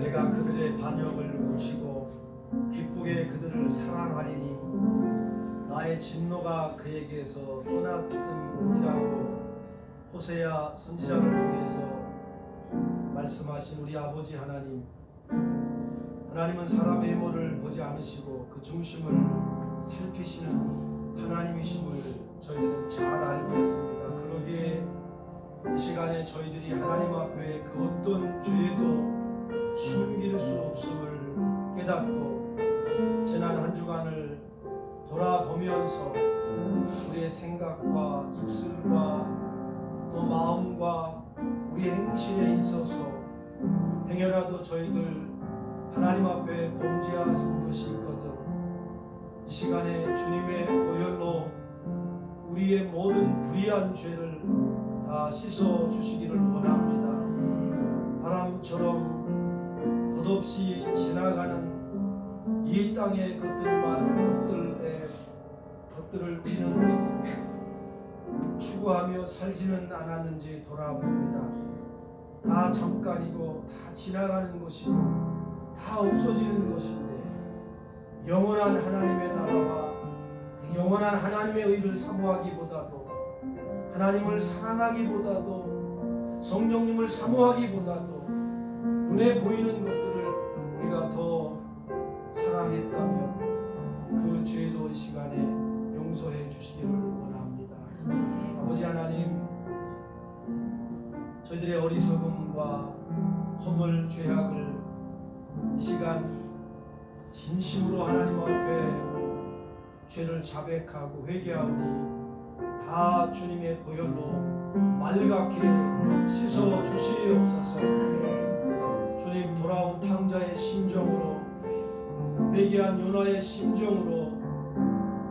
내가 그들의 반역을 묻히고 기쁘게 그들을 사랑하리니 나의 진노가 그에게서 떠났음이라고 호세야 선지자를 통해서 말씀하신 우리 아버지 하나님, 하나님은 사람의 모를 보지 않으시고 그 중심을 살피시는 하나님이심을 저희들은 잘 알고 있습니다. 그러기에 이 시간에 저희들이 하나님 앞에 그 어떤 죄도 숨길 수 없음을 깨닫고 지난 한 주간을 돌아보면서 우리의 생각과 입술과 또 마음과 우리 행실에 있어서 행여라도 저희들 하나님 앞에 범죄하신 것이 있거든 이 시간에 주님의 보혈로 우리의 모든 불의한 죄를 다 씻어 주시기를 원합니다. 바람처럼 덧없이 지나가는 이 땅의 것들을 우리는 추구하며 살지는 않았는지 돌아봅니다. 다 잠깐이고 다 지나가는 것이고 다 없어지는 것인데 영원한 하나님의 나라와 그 영원한 하나님의 의를 사모하기보다도 하나님을 사랑하기보다도 성령님을 사모하기보다도 눈에 보이는 것들을 우리가 더 사랑했다면 그 죄도 이 시간에 용서해 주시기를 원합니다. 아버지 하나님, 저희들의 어리석음과 허물 죄악을 이 시간 진심으로 하나님 앞에 죄를 자백하고 회개하오니 다 주님의 보혈로 말갛게 씻어 주시옵소서. 주님, 돌아온 탕자의 심정으로 회개한 요나의 심정으로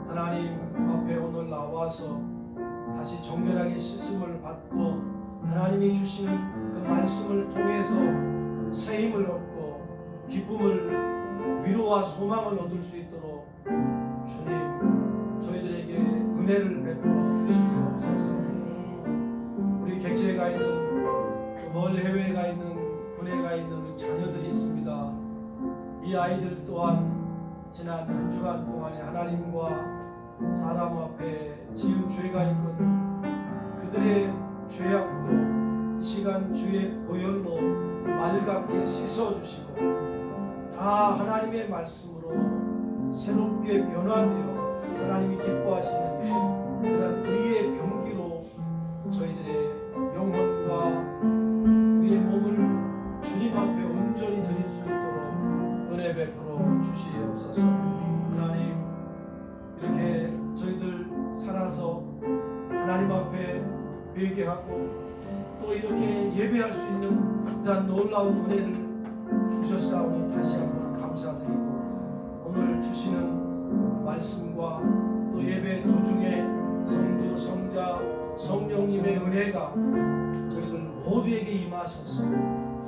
하나님 앞에 오늘 나와서 다시 정결하게 씻음을 받고 하나님이 주시는 그 말씀을 통해서 새 힘을 얻고 기쁨을 위로와 소망을 얻을 수 있도록 주님 저희들에게 은혜를 베풀어 주시옵소서. 우리 객지에 있는 멀 해외에 있는 군에 있는 우리 자녀들이 있습니다. 이 아이들 또한 지난 한 주간 동안에 하나님과 사람 앞에 지은 죄가 있거든 그들의 죄악도 이 시간 주의 보혈로 말갛게 씻어주시고 다 하나님의 말씀으로 새롭게 변화되어 하나님이 기뻐하시는 그런 의의 경기로 저희들의 영혼과 우리의 몸을 주님 앞에 온전히 드릴 수 있도록 은혜 베풀어 주시옵소서. 하나님, 이렇게 저희들 살아서 하나님 앞에 회개하고 또 이렇게 예배할 수 있는 이러한 놀라운 은혜를 주셨사오니 다시 한번 감사드리고 오늘 주시는 말씀과 또 예배 도중에 성도 성자 성령님의 은혜가 저희들 모두에게 임하셔서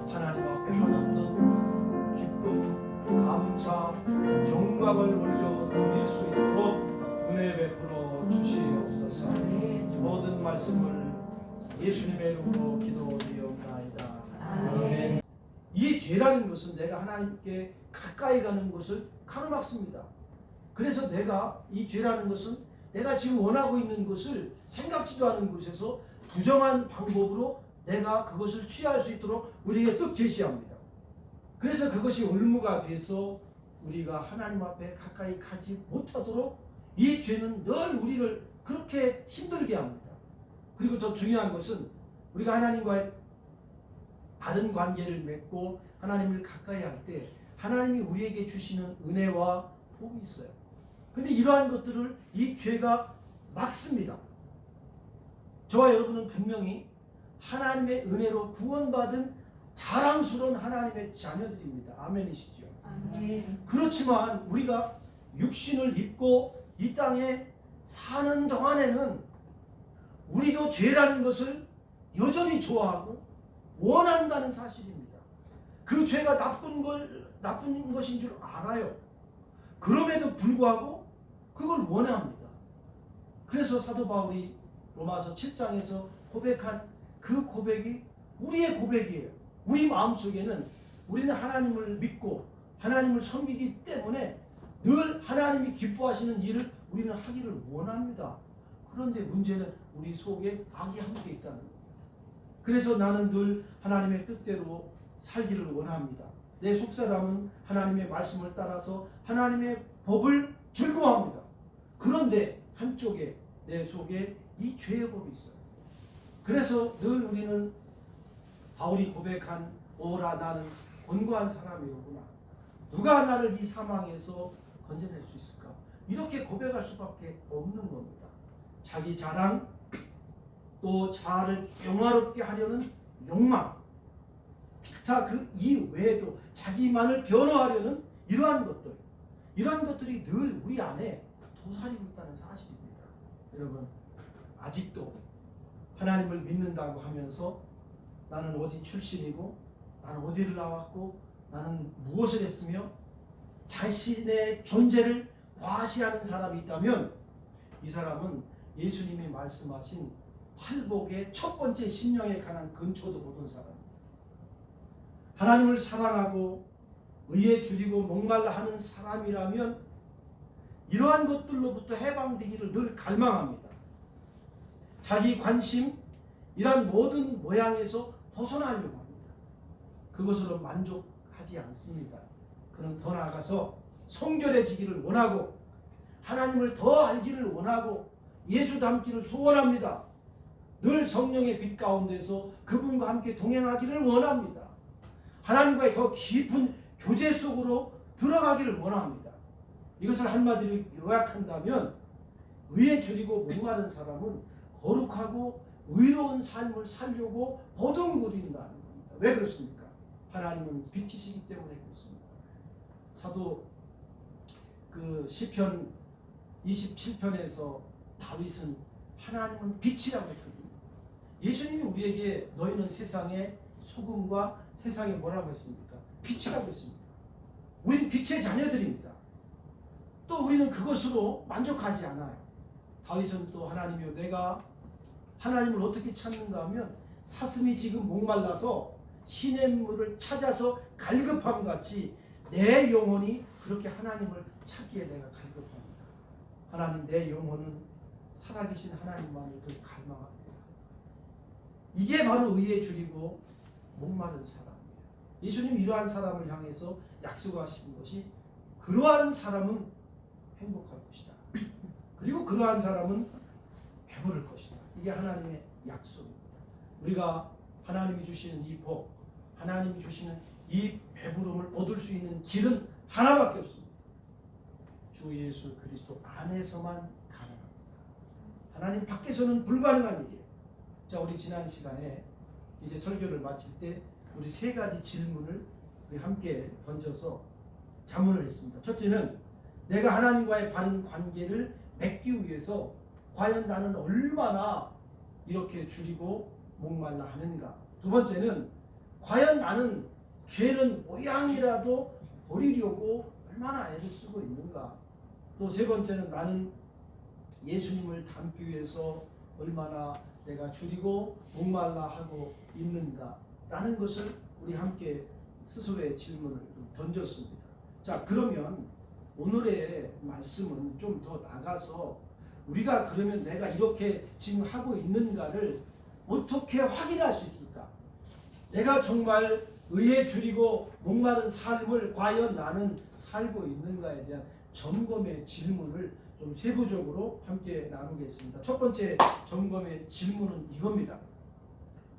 하나님 앞에 한없는 기쁨, 감사, 영광을 올려드릴 수 있도록 은혜 베풀어 주시옵소서. 이 모든 말씀을 예수님의 이름으로 기도드리옵나이다. 아멘. 이 죄라는 것은 내가 하나님께 가까이 가는 것을 가로막습니다. 그래서 내가 이 죄라는 것은 내가 지금 원하고 있는 것을 생각지도 않은 곳에서 부정한 방법으로 내가 그것을 취할 수 있도록 우리에게 쓱 제시합니다. 그래서 그것이 올무가 돼서 우리가 하나님 앞에 가까이 가지 못하도록 이 죄는 늘 우리를 그렇게 힘들게 합니다. 그리고 더 중요한 것은 우리가 하나님과의 바른 관계를 맺고 하나님을 가까이 할 때 하나님이 우리에게 주시는 은혜와 복이 있어요. 근데 이러한 것들을 이 죄가 막습니다. 저와 여러분은 분명히 하나님의 은혜로 구원받은 자랑스러운 하나님의 자녀들입니다. 아멘이시죠? 아멘. 그렇지만 우리가 육신을 입고 이 땅에 사는 동안에는 우리도 죄라는 것을 여전히 좋아하고 원한다는 사실입니다. 그 죄가 나쁜 것인 줄 알아요. 그럼에도 불구하고 그걸 원합니다. 그래서 사도 바울이 로마서 7장에서 고백한 그 고백이 우리의 고백이에요. 우리 마음속에는 우리는 하나님을 믿고 하나님을 섬기기 때문에 늘 하나님이 기뻐하시는 일을 우리는 하기를 원합니다. 그런데 문제는 우리 속에 악이 함께 있다는 겁니다. 그래서 나는 늘 하나님의 뜻대로 살기를 원합니다. 내 속사람은 하나님의 말씀을 따라서 하나님의 법을 즐거워합니다. 그런데 한쪽에 내 속에 이 죄의 법이 있어요. 그래서 늘 우리는 바울이 고백한 오라 나는 곤고한 사람이로구나. 누가 나를 이 사망에서 건져낼 수 있을까? 이렇게 고백할 수밖에 없는 겁니다. 자기 자랑, 또 자아를 영화롭게 하려는 욕망, 기타 그 이외에도 자기만을 변호하려는 이러한 것들이 늘 우리 안에 도사리고 있다는 사실입니다. 여러분, 아직도 하나님을 믿는다고 하면서 나는 어디 출신이고 나는 어디를 나왔고 나는 무엇을 했으며 자신의 존재를 과시하는 사람이 있다면 이 사람은 예수님이 말씀하신 팔복의 첫 번째 심령에 관한 근초도 못한 사람입니다. 하나님을 사랑하고 의에 줄이고 목말라 하는 사람이라면 이러한 것들로부터 해방되기를 늘 갈망합니다. 자기 관심, 이런 모든 모양에서 벗어나려고 합니다. 그것으로 만족하지 않습니다. 그는 더 나아가서 성결해지기를 원하고 하나님을 더 알기를 원하고 예수 닮기를 소원합니다. 늘 성령의 빛 가운데서 그분과 함께 동행하기를 원합니다. 하나님과의 더 깊은 교제 속으로 들어가기를 원합니다. 이것을 한마디로 요약한다면 의에 줄이고 목마른 사람은 거룩하고 의로운 삶을 살려고 버둥거린다는 겁니다. 왜 그렇습니까? 하나님은 빛이시기 때문에 그렇습니다. 사도 그 시편 27편에서 다윗은 하나님은 빛이라고 했거든요. 예수님이 우리에게 너희는 세상의 소금과 세상에 뭐라고 했습니까? 빛이라고 했습니다. 우린 빛의 자녀들입니다. 또 우리는 그것으로 만족하지 않아요. 다윗은 또 하나님이여 내가 하나님을 어떻게 찾는가 하면 사슴이 지금 목말라서 시냇물을 찾아서 갈급함 같이 내 영혼이 그렇게 하나님을 찾기에 내가 갈급합니다. 하나님 내 영혼은 살아계신 하나님만을 더 갈망합니다. 이게 바로 의에 줄이고 목마른 사람이에요. 예수님 이러한 사람을 향해서 약속하신 것이 그러한 사람은 행복할 것이다. 그리고 그러한 사람은 배부를 것이다. 이게 하나님의 약속입니다. 우리가 하나님이 주시는 이 복, 하나님이 주시는 이 배부름을 얻을 수 있는 길은 하나밖에 없습니다. 주 예수 그리스도 안에서만 가능합니다. 하나님 밖에서는 불가능한 일이에요. 자, 우리 지난 시간에 이제 설교를 마칠 때 우리 세 가지 질문을 우리 함께 던져서 자문을 했습니다. 첫째는 내가 하나님과의 바른 관계를 맺기 위해서 과연 나는 얼마나 이렇게 줄이고 목말라 하는가. 두 번째는 과연 나는 죄는 모양이라도 버리려고 얼마나 애를 쓰고 있는가. 또 세 번째는 나는 예수님을 닮기 위해서 얼마나 내가 줄이고 목말라 하고 있는가 라는 것을 우리 함께 스스로의 질문을 던졌습니다. 자, 그러면 오늘의 말씀은 좀 더 나가서 우리가 그러면 내가 이렇게 지금 하고 있는가를 어떻게 확인할 수 있을까? 내가 정말 의에 줄이고 목마른 삶을 과연 나는 살고 있는가에 대한 점검의 질문을 좀 세부적으로 함께 나누겠습니다. 첫 번째 점검의 질문은 이겁니다.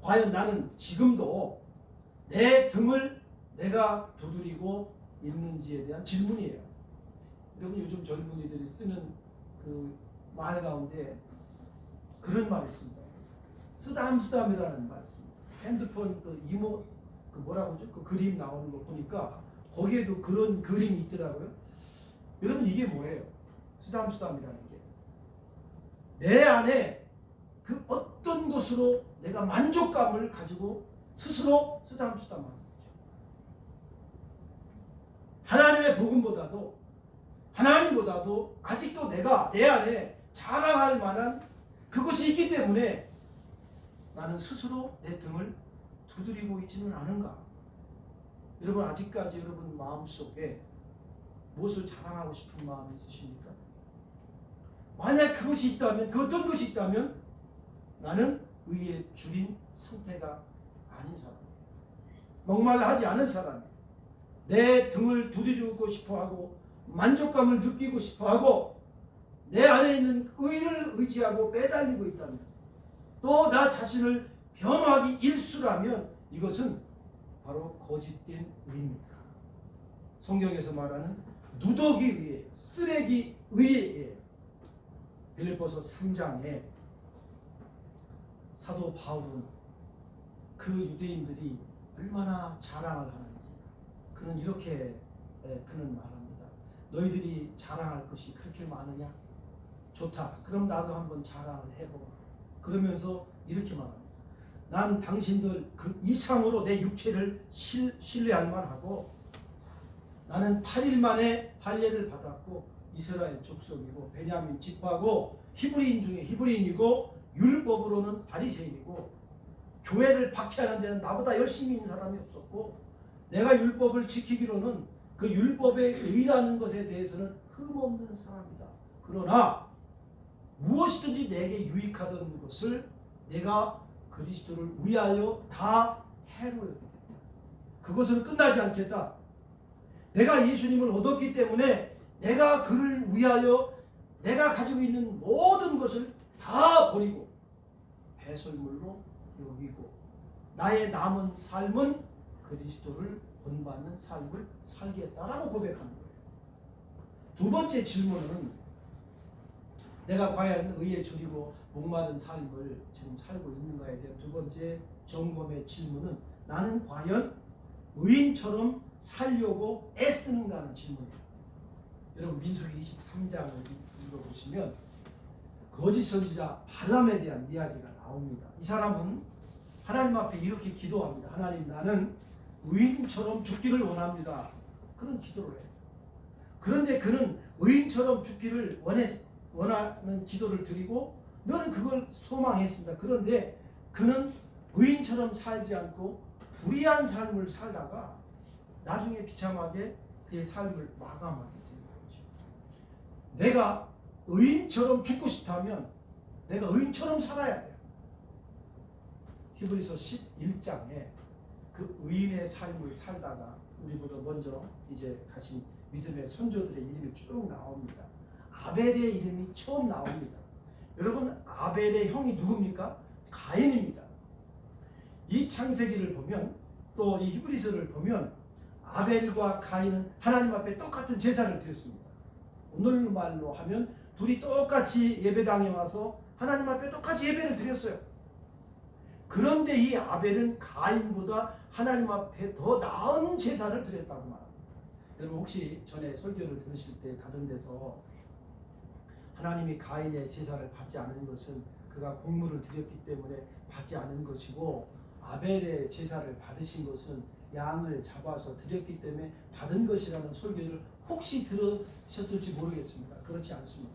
과연 나는 지금도 내 등을 내가 두드리고 있는지에 대한 질문이에요. 여러분 요즘 젊은이들이 쓰는 그 말 가운데 그런 말이 있습니다. 쓰담쓰담이라는 말이 있습니다. 핸드폰 그 이모 그 뭐라고 하죠? 그 그림 나오는 거 보니까 거기에도 그런 그림이 있더라고요. 여러분 이게 뭐예요? 쓰담쓰담이라는 게 내 안에 그 어떤 것으로 내가 만족감을 가지고 스스로 쓰담쓰담하는 거죠. 하나님의 하나님보다도 아직도 내가 내 안에 자랑할 만한 그것이 있기 때문에 나는 스스로 내 등을 두드리고 있지는 않은가? 여러분 아직까지 여러분 마음속에 무엇을 자랑하고 싶은 마음이 있으십니까? 만약 그것이 있다면, 그 어떤 것이 있다면 나는 의에 줄인 상태가 아닌 사람이에요. 목말라 하지 않은 사람이에요. 내 등을 두드리고 싶어하고 만족감을 느끼고 싶어하고 내 안에 있는 의를 의지하고 매달리고 있다면, 또 나 자신을 변호하기 일수라면 이것은 바로 거짓된 의입니다. 성경에서 말하는 누더기 의예요. 쓰레기 의예요. 빌립보서 3장에 사도 바울은 그 유대인들이 얼마나 자랑을 하는지 그는 이렇게 그는 말합니다. 너희들이 자랑할 것이 그렇게 많으냐? 좋다. 그럼 나도 한번 자랑을 해보라. 그러면서 이렇게 말합니다. 난 당신들 그 이상으로 내 육체를 신뢰할 만하고 나는 8일 만에 할례를 받았고 이스라엘 족속이고 베냐민 지파고 히브리인 중에 히브리인이고 율법으로는 바리새인이고 교회를 박해하는 데는 나보다 열심히 있는 사람이 없었고 내가 율법을 지키기로는 그 율법의 의라는 것에 대해서는 흠없는 사람이다. 그러나 무엇이든지 내게 유익하던 것을 내가 그리스도를 위하여 다 해로 여기겠다. 그것으로 끝나지 않겠다. 내가 예수님을 얻었기 때문에 내가 그를 위하여 내가 가지고 있는 모든 것을 다 버리고 배설물로 여기고 나의 남은 삶은 그리스도를 본받는 삶을 살겠다라고 고백하는 거예요. 두 번째 질문은 내가 과연 의에 줄이고 목마른 삶을 지금 살고 있는가에 대한 두 번째 점검의 질문은 나는 과연 의인처럼 살려고 애쓰는가 하는 질문이에요. 여러분 민수기 23장을 읽어보시면 거짓 선지자 발람에 대한 이야기가 나옵니다. 이 사람은 하나님 앞에 이렇게 기도합니다. 하나님, 나는 의인처럼 죽기를 원합니다. 그런 기도를 해요. 그런데 그는 의인처럼 죽기를 원하는 기도를 드리고 너는 그걸 소망했습니다. 그런데 그는 의인처럼 살지 않고 불의한 삶을 살다가 나중에 비참하게 그의 삶을 마감하게 되는 거죠. 내가 의인처럼 죽고 싶다면 내가 의인처럼 살아야 돼요. 히브리서 11장에 그 의인의 삶을 살다가 우리보다 먼저 이제 가신 믿음의 선조들의 이름이 쭉 나옵니다. 아벨의 이름이 처음 나옵니다. 여러분 아벨의 형이 누굽니까? 가인입니다. 이 창세기를 보면 또 이 히브리서를 보면 아벨과 가인은 하나님 앞에 똑같은 제사를 드렸습니다. 오늘말로 하면 둘이 똑같이 예배당에 와서 하나님 앞에 똑같이 예배를 드렸어요. 그런데 이 아벨은 가인보다 하나님 앞에 더 나은 제사를 드렸다고 말합니다. 여러분 혹시 전에 설교를 들으실 때 다른 데서 하나님이 가인의 제사를 받지 않은 것은 그가 공물을 드렸기 때문에 받지 않은 것이고 아벨의 제사를 받으신 것은 양을 잡아서 드렸기 때문에 받은 것이라는 설교를 혹시 들으셨을지 모르겠습니다. 그렇지 않습니다.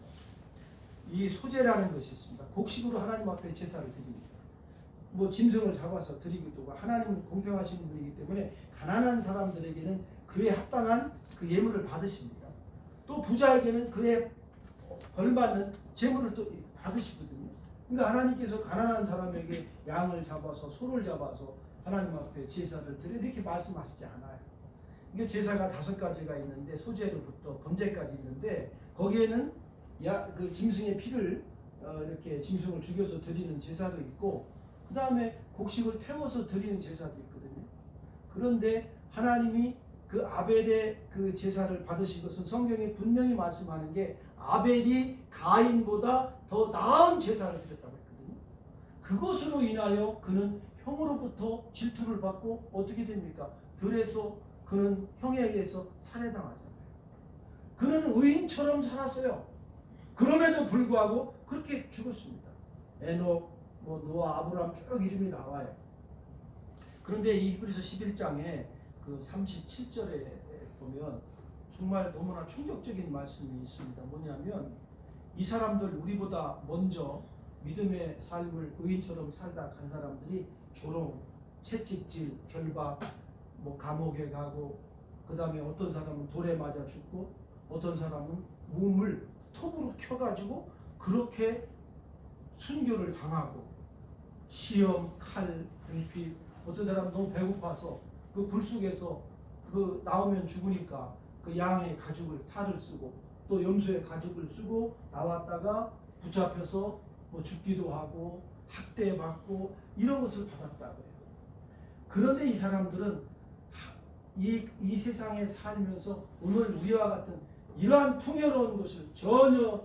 이 소제라는 것이 있습니다. 곡식으로 하나님 앞에 제사를 드립니다. 뭐 짐승을 잡아서 드리기도 하고 하나님은 공평하신 분이기 때문에 가난한 사람들에게는 그에 합당한 그 예물을 받으십니다. 또 부자에게는 그에 걸맞는 재물을 또 받으시거든요. 그러니까 하나님께서 가난한 사람에게 양을 잡아서 소를 잡아서 하나님 앞에 제사를 드려 이렇게 말씀하시지 않아요. 이게 제사가 5가지가 있는데 소재로부터 번제까지 있는데 거기에는 그 짐승의 피를 이렇게 짐승을 죽여서 드리는 제사도 있고 그 다음에 곡식을 태워서 드리는 제사도 있거든요. 그런데 하나님이 그 아벨의 그 제사를 받으신 것은 성경에 분명히 말씀하는 게 아벨이 가인보다 더 나은 제사를 드렸다고 했거든요. 그것으로 인하여 그는 형으로부터 질투를 받고 어떻게 됩니까? 들에서 그는 형에 의해서 살해당하잖아요. 그는 의인처럼 살았어요. 그럼에도 불구하고 그렇게 죽었습니다. 에녹, 노아, 아브라함 쭉 이름이 나와요. 그런데 이 히브리서 11장에 그 37절에 보면 정말 너무나 충격적인 말씀이 있습니다. 뭐냐면 이 사람들 우리보다 먼저 믿음의 삶을 의인처럼 살다 간 사람들이 조롱, 채찍질, 결박, 감옥에 가고 그 다음에 어떤 사람은 돌에 맞아 죽고 어떤 사람은 몸을 톱으로 켜가지고 그렇게 순교를 당하고 시험, 칼, 궁핍 어떤 사람은 너무 배고파서 그 불 속에서 그 나오면 죽으니까 그 양의 가죽을 탈을 쓰고 또 염소의 가죽을 쓰고 나왔다가 붙잡혀서 죽기도 하고 학대받고 이런 것을 받았다고 해요. 그런데 이 사람들은 이 세상에 살면서 오늘 우리와 같은 이러한 풍요로운 것을 전혀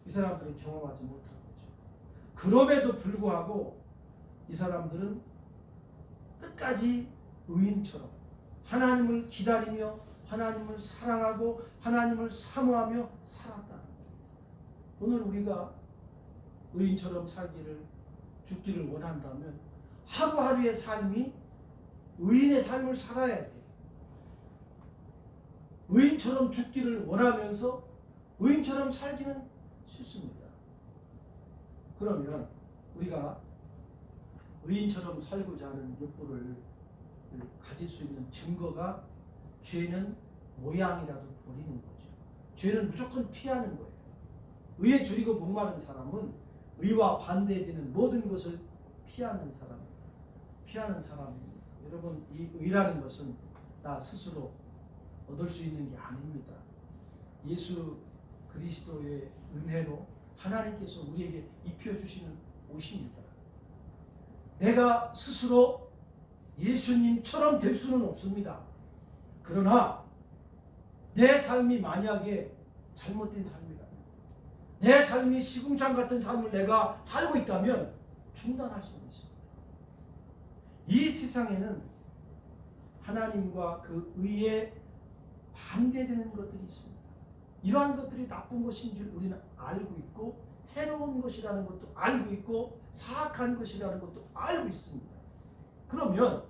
이 사람들은 경험하지 못한 거죠. 그럼에도 불구하고 이 사람들은 끝까지 의인처럼 하나님을 기다리며 하나님을 사랑하고 하나님을 사모하며 살았다는 겁니다. 오늘 우리가 의인처럼 죽기를 원한다면 하루하루의 삶이 의인의 삶을 살아야 돼. 의인처럼 죽기를 원하면서 의인처럼 살기는 싫습니다. 그러면 우리가 의인처럼 살고자 하는 욕구를 가질 수 있는 증거가 죄는 모양이라도 버리는 거죠. 죄는 무조건 피하는 거예요. 의에 줄이고 목마른 사람은 의와 반대되는 모든 것을 피하는 사람입니다. 피하는 사람입니다. 여러분, 이 의라는 것은 나 스스로 얻을 수 있는 게 아닙니다. 예수 그리스도의 은혜로 하나님께서 우리에게 입혀주시는 옷입니다. 내가 스스로 예수님처럼 될 수는 없습니다. 그러나 내 삶이 만약에 잘못된 삶이라면 내 삶이 시궁창 같은 삶을 내가 살고 있다면 중단할 수는 있습니다. 이 세상에는 하나님과 그 의에 반대되는 것들이 있습니다. 이러한 것들이 나쁜 것인 줄 우리는 알고 있고 해로운 것이라는 것도 알고 있고 사악한 것이라는 것도 알고 있습니다. 그러면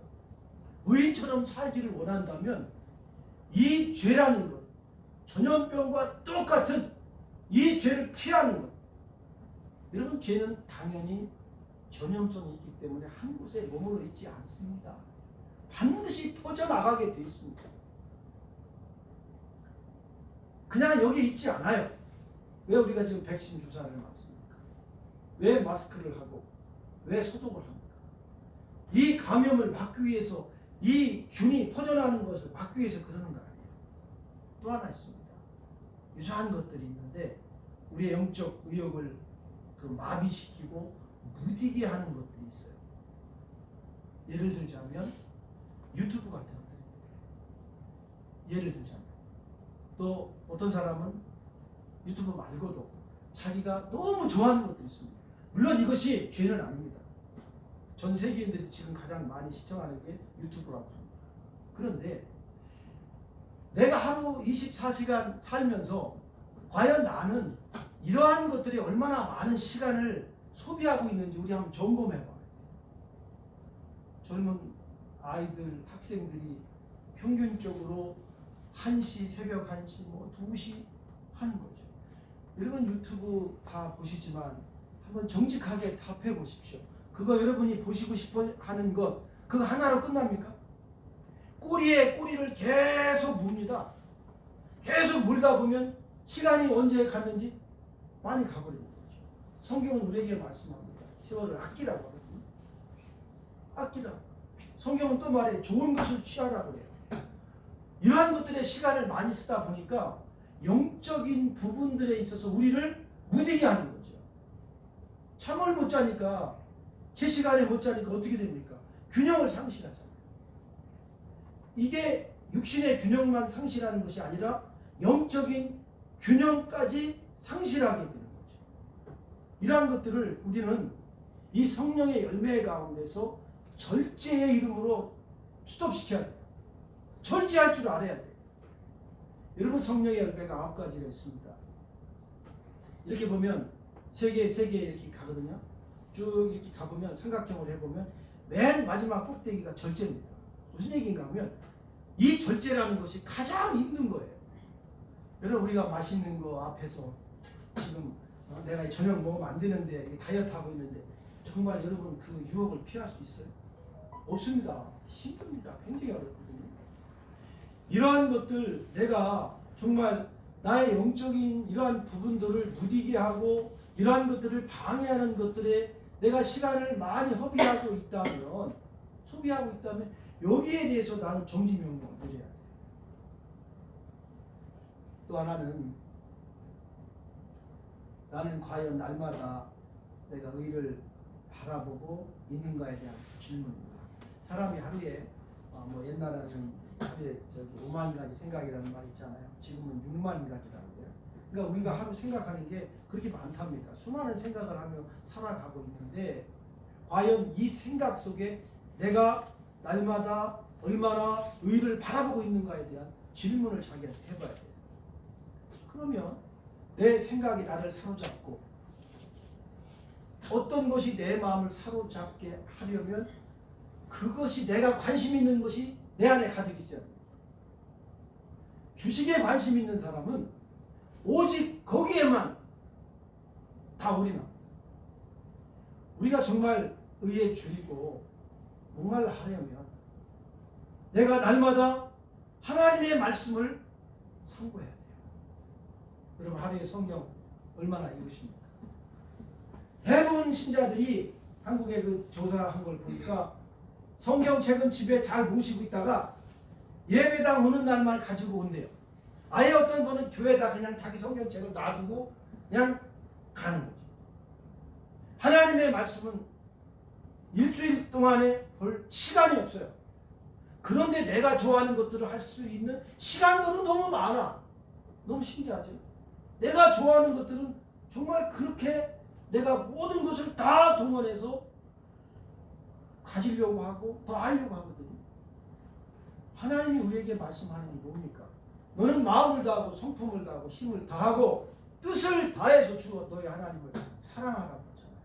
의인처럼 살기를 원한다면 이 죄라는 것, 전염병과 똑같은 이 죄를 피하는 것. 여러분, 죄는 당연히 전염성이 있기 때문에 한 곳에 머물러 있지 않습니다. 반드시 퍼져나가게 되어 있습니다. 그냥 여기 있지 않아요. 왜 우리가 지금 백신 주사를 맞습니까? 왜 마스크를 하고 왜 소독을 합니까? 이 감염을 막기 위해서, 이 균이 퍼져나가는 것을 막기 위해서 그러는 거 아니에요. 또 하나 있습니다. 유사한 것들이 있는데 우리의 영적 의욕을 마비시키고 무디게 하는 것들이 있어요. 예를 들자면 유튜브 같은 것들입니다. 예를 들자면 또 어떤 사람은 유튜브 말고도 자기가 너무 좋아하는 것들이 있습니다. 물론 이것이 죄는 아닙니다. 전 세계인들이 지금 가장 많이 시청하는 게 유튜브라고 합니다. 그런데 내가 하루 24시간 살면서 과연 나는 이러한 것들이 얼마나 많은 시간을 소비하고 있는지 우리 한번 점검해 봐야 돼요. 젊은 아이들, 학생들이 평균적으로 1시, 새벽 1시, 2시 하는 거죠. 여러분 유튜브 다 보시지만 한번 정직하게 답해 보십시오. 그거 여러분이 보시고 싶어 하는 것, 그거 하나로 끝납니까? 꼬리에 꼬리를 계속 뭅니다. 계속 물다 보면 시간이 언제 갔는지 많이 가버리는 거죠. 성경은 우리에게 말씀합니다. 세월을 아끼라고 하거든요. 아끼라. 성경은 또 말해 좋은 것을 취하라고 그래요. 이러한 것들에 시간을 많이 쓰다 보니까 영적인 부분들에 있어서 우리를 무디게 하는 거죠. 잠을 못 자니까, 제 시간에 못 자니까 어떻게 됩니까? 균형을 상실하잖아요. 이게 육신의 균형만 상실하는 것이 아니라 영적인 균형까지 상실하게 되는 거죠. 이러한 것들을 우리는 이 성령의 열매 가운데서 절제의 이름으로 스톱시켜야 돼요. 절제할 줄 알아야 돼요. 여러분, 성령의 열매가 9가지가 있습니다. 이렇게 보면 세 개 이렇게 가거든요. 쭉 이렇게 가보면 삼각형으로 해보면 맨 마지막 꼭대기가 절제입니다. 무슨 얘기인가 하면 이 절제라는 것이 가장 힘든 거예요. 여러분, 우리가 맛있는 거 앞에서 지금 내가 저녁 먹으면 안 되는데 다이어트 하고 있는데 정말 여러분 그 유혹을 피할 수 있어요? 없습니다. 힘듭니다. 굉장히 어렵거든요. 이러한 것들, 내가 정말 나의 영적인 이러한 부분들을 무디게 하고 이러한 것들을 방해하는 것들에 내가 시간을 많이 허비하고 있다면, 소비하고 있다면 여기에 대해서 나는 정지명령을 내려야 돼요. 또 하나는, 나는 과연 날마다 내가 의를 바라보고 있는가에 대한 질문입니다. 사람이 하루에 옛날에는 하루에 5만 가지 생각이라는 말 있잖아요. 지금은 6만 가지라는데요. 그러니까 우리가 하루 생각하는 게 그렇게 많답니다. 수많은 생각을 하며 살아가고 있는데 과연 이 생각 속에 내가 날마다 얼마나 의를 바라보고 있는가에 대한 질문을 자기한테 해봐야 돼요. 그러면 내 생각이 나를 사로잡고 어떤 것이 내 마음을 사로잡게 하려면 그것이 내가 관심 있는 것이 내 안에 가득 있어야 됩니다. 주식에 관심 있는 사람은 오직 거기에만 다 올인합니다. 우리가 정말 의에 줄이고 목말라 하려면 내가 날마다 하나님의 말씀을 상고해야 돼요. 여러분, 하루에 성경 얼마나 읽으십니까? 대부분 신자들이 한국에 그 조사한 걸 보니까 성경책은 집에 잘 모시고 있다가 예배당 오는 날만 가지고 온대요. 아예 어떤 분은 교회에다 그냥 자기 성경책을 놔두고 그냥 가는 거죠. 하나님의 말씀은 일주일 동안에 볼 시간이 없어요. 그런데 내가 좋아하는 것들을 할 수 있는 시간들은 너무 많아. 너무 신기하죠? 내가 좋아하는 것들은 정말 그렇게 내가 모든 것을 다 동원해서 가지려고 하고 더 하려고 하거든요. 하나님이 우리에게 말씀하는 게 뭡니까? 너는 마음을 다하고 성품을 다하고 힘을 다하고 뜻을 다해서 주어 너의 하나님을 사랑하라고 하잖아요.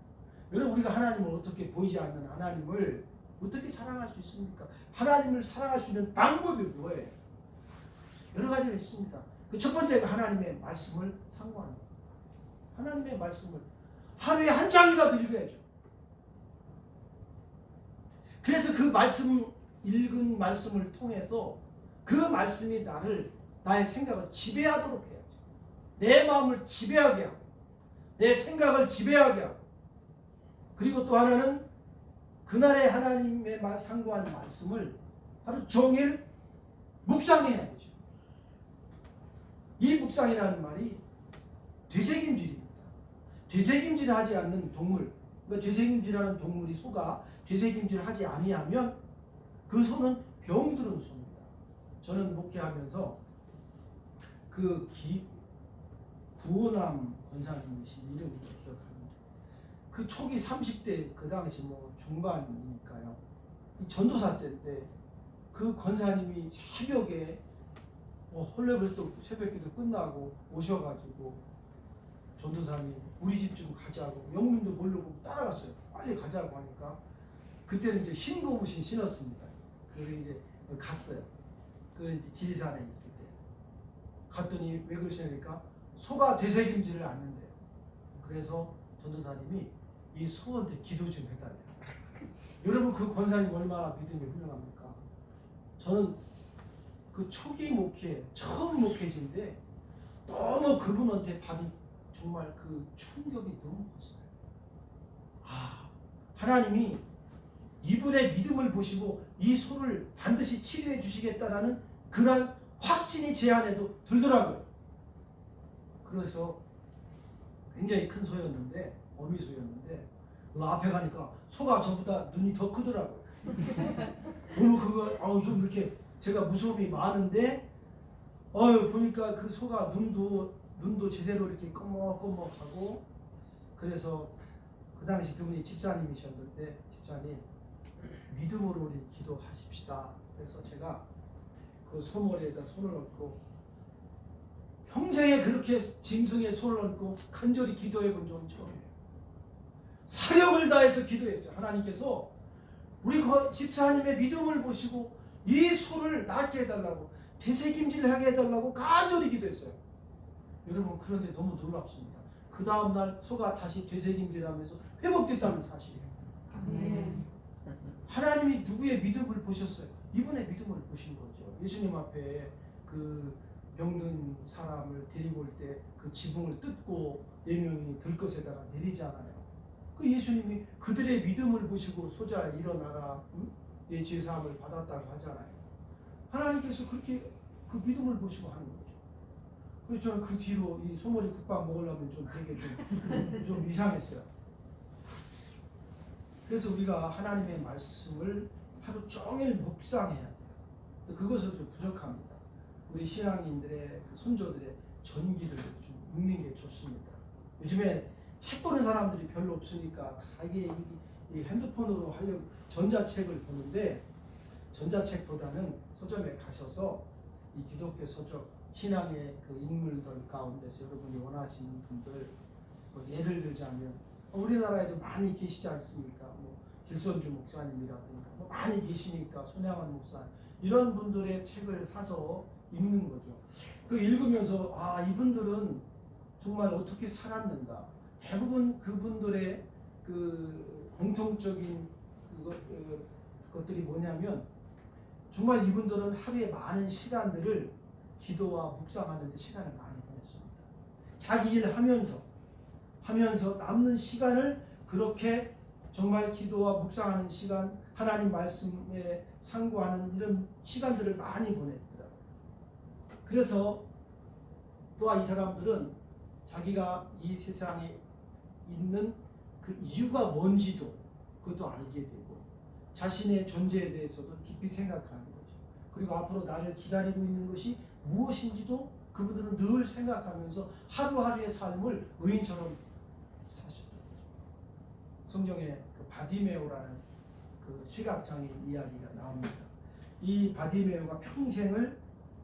여러분, 우리가 하나님을 어떻게 보이지 않는 하나님을 어떻게 사랑할 수 있습니까? 하나님을 사랑할 수 있는 방법이 뭐예요? 여러 가지가 있습니다. 그 첫 번째가 하나님의 말씀을 상고하는 겁니다. 하나님의 말씀을 하루에 한 장이라도 읽어야죠. 그래서 그 말씀, 읽은 말씀을 통해서 그 말씀이 나의 생각을 지배하도록 해야죠. 내 마음을 지배하게 하고 내 생각을 지배하게 하고, 그리고 또 하나는 그날의 하나님의 상고한 말씀을 하루 종일 묵상해야 되죠. 이 묵상이라는 말이 되새김질입니다. 되새김질하지 않는 동물, 그러니까 되새김질하는 동물이 소가 되새김질하지 아니하면 그 소는 병들은 소입니다. 저는 목회하면서 그 구호남 권사님이신 이름을 기억합니다. 그 초기 30대 그 당시 중반이니까요. 이 전도사 때인데 그 권사님이 새벽에 헐레벌떡 새벽기도 끝나고 오셔가지고 전도사님 우리 집 좀 가자고, 영문도 모르고 따라갔어요. 빨리 가자고 하니까 그때는 이제 흰 고무신 신었습니다. 그래서 이제 갔어요. 그 이제 지리산에 있을 때 갔더니 왜 그러시냐니까 소가 되새김질을 않는데요. 그래서 전도사님이 이 소한테 기도 좀 해달래요. 여러분, 그 권사님 얼마나 믿음이 훌륭합니까? 저는 그 초기 목회, 처음 목회지인데 너무 그분한테 받은 정말 그 충격이 너무 컸어요. 하나님이 이분의 믿음을 보시고 이 소를 반드시 치료해 주시겠다라는 그런 확신이 제 안에도 들더라고요. 그래서 굉장히 큰 소였는데, 어미소였는데 그 앞에 가니까 소가 저보다 눈이 더 크더라고요. 오늘 그거 좀 이렇게 제가 무서움이 많은데 보니까 그 소가 눈도 제대로 이렇게 꺼먹꺼먹하고, 그래서 그 당시 그분이 집사님이셨는데, 집사님 믿음으로 우리 기도하십시다. 그래서 제가 그 소머리에다 손을 얹고, 평생에 그렇게 짐승에 손을 얹고 간절히 기도해 본 적은 처음이에요. 사력을 다해서 기도했어요. 하나님께서 우리 집사님의 믿음을 보시고 이 소를 낫게 해달라고, 되새김질하게 해달라고 간절히 기도했어요. 여러분, 그런데 너무 놀랍습니다. 그 다음날 소가 다시 되새김질하면서 회복됐다는 사실이에요. 하나님이 누구의 믿음을 보셨어요? 이분의 믿음을 보신 거죠. 예수님 앞에 그 병든 사람을 데리고 올 때 그 지붕을 뜯고 4명이 들것에다가 내리잖아요. 그 예수님이 그들의 믿음을 보시고 소자 일어나라, 내 죄사함을 받았다고 하잖아요. 하나님께서 그렇게 그 믿음을 보시고 하는 거죠. 그래서 저는 그 뒤로 이 소머리 국밥 먹으려면 좀 되게 좀 이상했어요. 그래서 우리가 하나님의 말씀을 하루 종일 묵상해야 돼요. 그것은 좀 부족합니다. 우리 신앙인들의 그 선조들의 전기를 좀 읽는 게 좋습니다. 요즘에 책 보는 사람들이 별로 없으니까 다 이게 이 핸드폰으로 하려고 전자책을 보는데, 전자책보다는 서점에 가셔서 이 기독교 서적, 신앙의 그 인물들 가운데서 여러분이 원하시는 분들, 예를 들자면 우리나라에도 많이 계시지 않습니까? 길선주 목사님이라든가 많이 계시니까, 손양원 목사, 이런 분들의 책을 사서 읽는 거죠. 그 읽으면서 이분들은 정말 어떻게 살았는가. 대부분 그분들의 그 공통적인 것들이 뭐냐면, 정말 이분들은 하루에 많은 시간들을 기도와 묵상하는 데 시간을 많이 보냈습니다. 자기 일 하면서 남는 시간을 그렇게 정말 기도와 묵상하는 시간, 하나님 말씀에 상고하는 이런 시간들을 많이 보냈더라고요. 그래서 또한 이 사람들은 자기가 이 세상에 있는 그 이유가 뭔지도 그것도 알게 되고, 자신의 존재에 대해서도 깊이 생각하는 거죠. 그리고 앞으로 나를 기다리고 있는 것이 무엇인지도 그분들은 늘 생각하면서 하루하루의 삶을 의인처럼 사셨던 거죠. 성경에 그 바디메오라는 그 시각장애인 이야기가 나옵니다. 이 바디메오가 평생을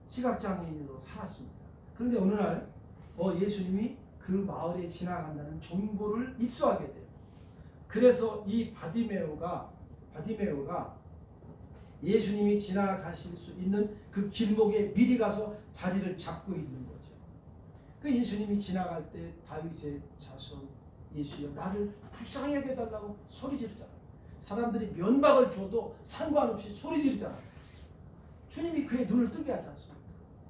시각장애인으로 살았습니다. 그런데 어느 날 예수님이 그 마을에 지나간다는 정보를 입수하게 돼요. 그래서 이 바디메오가 예수님이 지나가실 수 있는 그 길목에 미리 가서 자리를 잡고 있는 거죠. 그 예수님이 지나갈 때 다윗의 자손 예수여 나를 불쌍히 여겨달라고 소리 지르잖아요. 사람들이 면박을 줘도 상관없이 소리 지르잖아요. 주님이 그의 눈을 뜨게 하지 않습니까?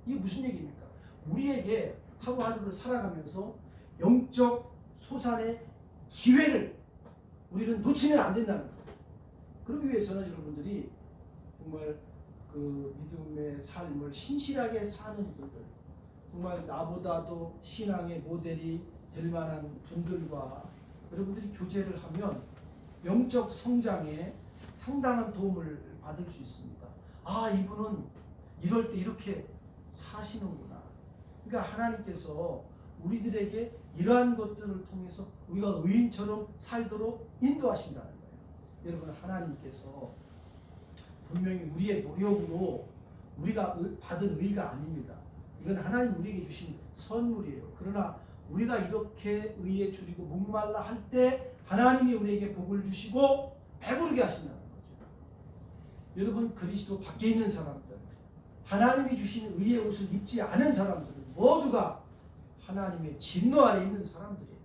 이게 무슨 얘기입니까? 우리에게 하루하루를 살아가면서 영적 소산의 기회를 우리는 놓치면 안 된다는 거예요. 그러기 위해서는 여러분들이 정말 그 믿음의 삶을 신실하게 사는 분들, 정말 나보다도 신앙의 모델이 될 만한 분들과 여러분들이 교제를 하면 영적 성장에 상당한 도움을 받을 수 있습니다. 이분은 이럴 때 이렇게 사시는구나. 그러니까 하나님께서 우리들에게 이러한 것들을 통해서 우리가 의인처럼 살도록 인도하신다는 거예요. 여러분, 하나님께서 분명히 우리의 노력으로 우리가 받은 의가 아닙니다. 이건 하나님 우리에게 주신 선물이에요. 그러나 우리가 이렇게 의에 줄이고 목말라 할 때 하나님이 우리에게 복을 주시고 배부르게 하신다는 거죠. 여러분, 그리스도 밖에 있는 사람들, 하나님이 주신 의의 옷을 입지 않은 사람들은 모두가 하나님의 진노 아래 있는 사람들이에요.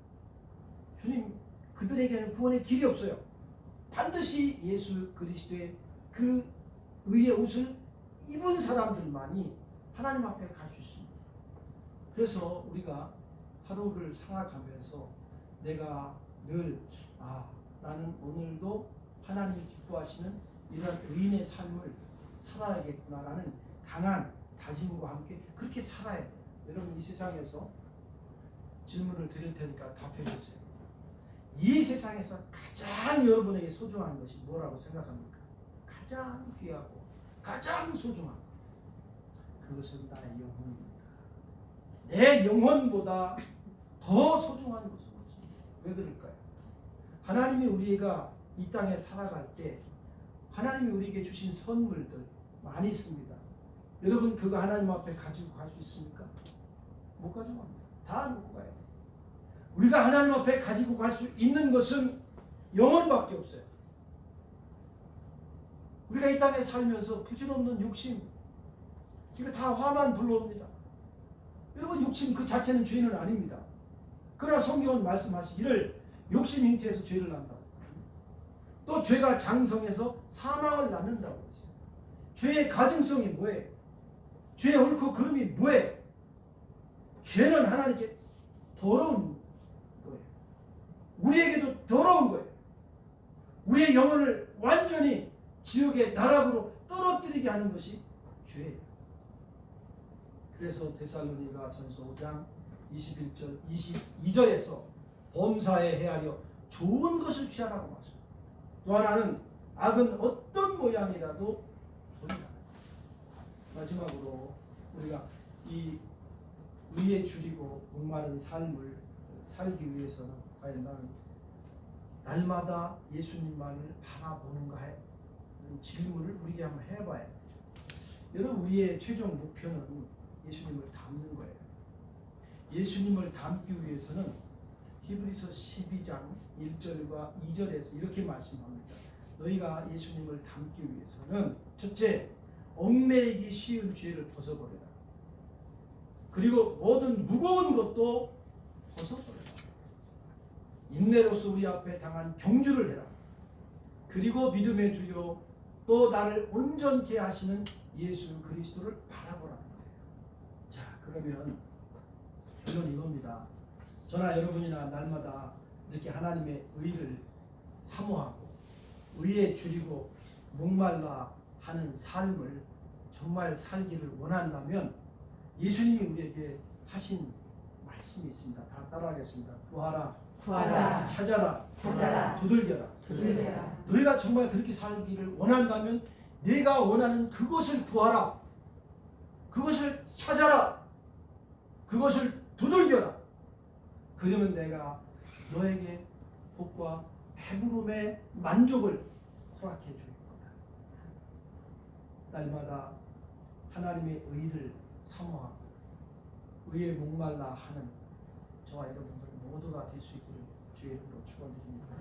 주님, 그들에게는 구원의 길이 없어요. 반드시 예수 그리스도의 그 의의 옷을 입은 사람들만이 하나님 앞에 갈 수 있습니다. 그래서 우리가 하루를 살아가면서 내가 늘 나는 오늘도 하나님이 기뻐하시는 이런 의인의 삶을 살아야겠구나라는 강한 다짐과 함께 그렇게 살아야 돼요. 여러분, 이 세상에서 질문을 드릴 테니까 답해 주세요. 이 세상에서 가장 여러분에게 소중한 것이 뭐라고 생각합니까? 가장 귀하고 가장 소중한 것. 그것은 나의 영혼입니다. 내 영혼보다 더 소중한 것은 없습니다. 왜 그럴까요? 하나님이 우리가 이 땅에 살아갈 때 하나님이 우리에게 주신 선물들 많이 있습니다. 여러분, 그거 하나님 앞에 가지고 갈 수 있습니까? 못 가지고 갑니다. 다 놓고 가야 돼요. 우리가 하나님 앞에 가지고 갈 수 있는 것은 영혼밖에 없어요. 우리가 이 땅에 살면서 부질없는 욕심, 이거 다 화만 불러옵니다. 여러분, 욕심 그 자체는 죄는 아닙니다. 그러나 성경은 말씀하시기를 욕심 잉태해서 죄를 낳는다고. 또 죄가 장성해서 사망을 낳는다고 했어요. 죄의 가증성이 뭐예요? 죄의 옳고 그름이 뭐예요? 죄는 하나님께 더러운 거예요. 우리에게도 더러운 거예요. 우리의 영혼을 완전히 지옥의 나락으로 떨어뜨리게 하는 것이 죄예요. 그래서 데살로니가 전서 5장 21절 22절에서 범사에 헤아려 좋은 것을 취하라고 말합니다. 또 하나는 악은 어떤 모양이라도 버리라. 마지막으로 우리가 이 의에 줄이고 목마른 삶을 살기 위해서는 과연 나는 날마다 예수님만을 바라보는가 하는 질문을 우리에게 한번 해봐야 돼요. 여러분, 우리의 최종 목표는 예수님을 닮는 거예요. 예수님을 닮기 위해서는 히브리서 12장 1절과 2절에서 이렇게 말씀합니다. 너희가 예수님을 닮기 위해서는 첫째, 얽매이기 쉬운 죄를 벗어버려라. 그리고 모든 무거운 것도 벗어버려라. 인내로서 우리 앞에 당한 경주를 해라. 그리고 믿음의 주요 또 나를 온전케 하시는 예수 그리스도를 바라보라는 거예요. 자, 그러면 결론 이겁니다. 저나 여러분이나 날마다 이렇게 하나님의 의를 사모하고 의에 줄이고 목말라 하는 삶을 정말 살기를 원한다면 예수님이 우리에게 하신 말씀이 있습니다. 다 따라하겠습니다. 구하라, 구하라, 찾아라, 찾아라, 두들겨라. 두들겨라. 너희가 정말 그렇게 살기를 원한다면 내가 원하는 그것을 구하라, 그것을 찾아라, 그것을 두들겨라. 그러면 내가 너에게 복과 배부름의 만족을 허락해 줄 거다. 날마다 하나님의 의를 사모하고 의에 목말라 하는 저와 여러분들 모두가 될 수 있기를 주의 이름으로 축원드립니다.